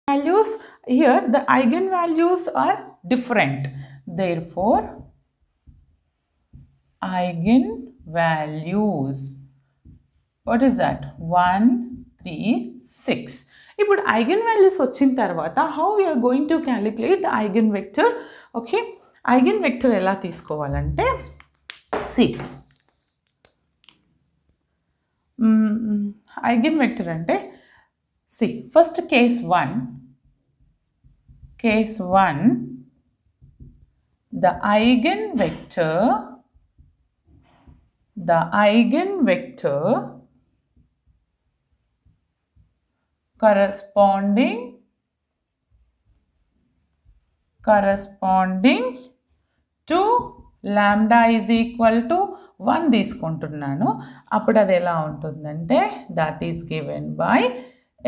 values, here the eigenvalues are different. Therefore, eigenvalues, what is that? 1, 3, 6. ఇప్పుడు eigenvalues వచ్చిన తర్వాత how we are going to calculate the eigenvector? Okay, eigenvector ఎలా తీసుకోవాలంటే see, eigenvector అంటే see, first case 1, the eigenvector corresponding to lambda is equal to 1 తీసుకుంటున్నాను. అప్పుడు అది ఎలా ఉంటుందంటే that is given by